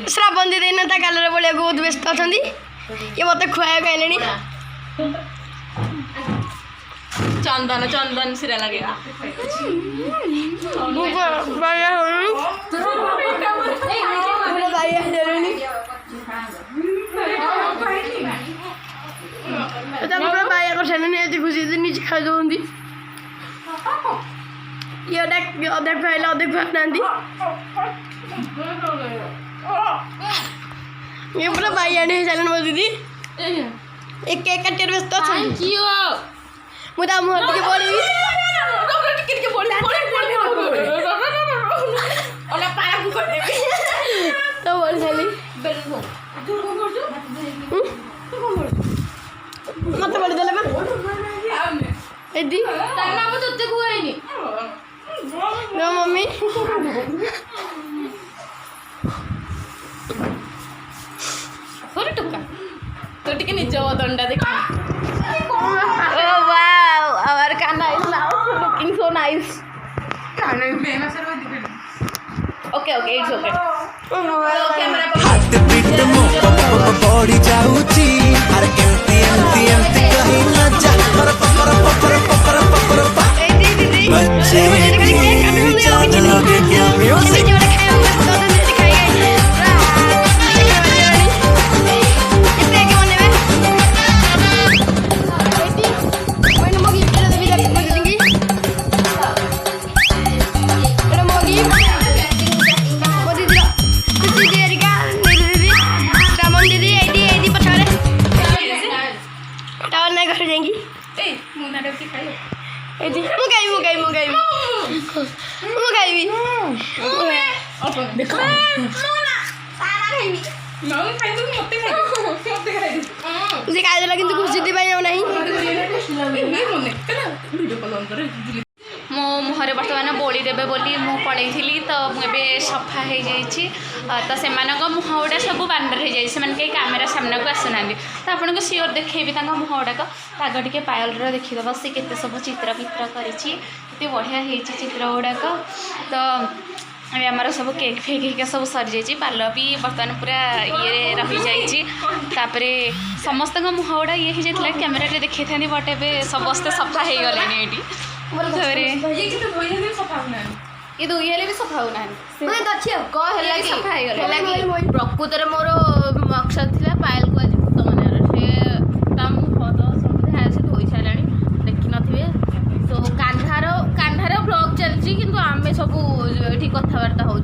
श्रावण दीदी ना गालर बोलिया बहुत व्यस्त अच्छा ये मत खुआ कहले चंदन चंदन सिरा लगे बाया कर खुशी से नीचे खा जाऊँगी ये अदे खाइला अदे खाना ये पूरा भाई आने चलन बोल दीदी एक केक काटे व्यस्त अच्छा मुझे मुहर के बोली टिकट के बोली ओला पारा को करते तो बोल चली मत बोल देले बा एदी तार नाम तो ते कोइनी नो मम्मी थोड़ी टुका तो टिके निज दंडा देख Oh wow, our Kanha is now looking so nice. Okay, it's okay. Camera हाथ पीट मो बॉडी जाऊची अरे एमती एमती एमती कहीं न जा पर बच्चे जान लगे क्या म्यूजिक କିନ୍ତୁ ଖୁସି ଦି ପାଇଁ ଆଉ ନାହିଁ मो मुहरे बर्तमान बोली देबे बोली मु पड़े तो मुझे सफा हो जाइए तो से मुह गुड़ा सब बांडर हो जाए से कैमेरा सामना को आसुना तो आपको सियोर देखी मुह गुड़ाक आग टे पायल देखीद सी के सब चित्र फित्र कर बढ़िया हो चित्र गुड़ाक तो आमर सब केक फेक सब सरी जाइए पाल भी बर्तमान पूरा ये रही जापर समस्त मुह गुड़ा ये हो जाता कैमेरा देखी था बट ए समस्ते सफा हो गले ये दुई हेले भी सफा होना प्रकृत में मोर मकसद था पायल को आज भूत मानवर से मुह तो सब से धोई सारा देखी नो तो कान्हार ब्लॉग चलती कि आम सब ये कथबार्ता हो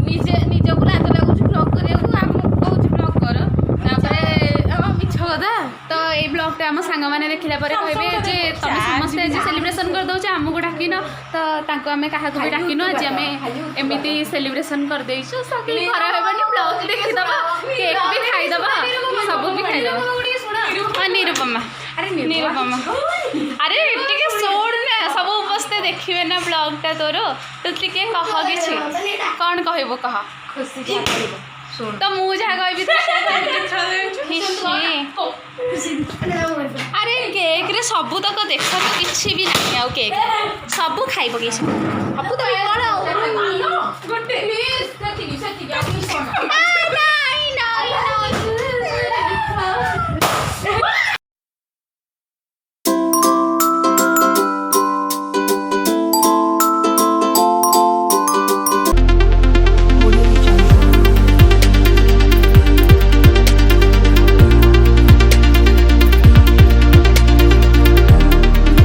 निजे निजक लाज लगुच ब्लॉग करा कहूँ ब्लॉग कर मिछ कथा तो ये ब्लॉगटा आम सांग मैंने देखला कहे जे तुम समस्ते आज सेलिब्रेशन करदे आमको डाकिन तो आम क्या भी डाकिन आज आम एमती सेलिब्रेशन करदेचु खराब हेनी ब्लॉग देखीद केक भी खाईदब सब भी खाईदब निरुपमा निरुपमा अरे टे शोड़ ना सब उपस्थे देखिए ना ब्लॉगटा तोर तो टे कह कि कौन कहब कह तो मुझे कह अरे केक रे सबू तक देख तो किसी भी नहीं आउ केक सब खाई पकई सब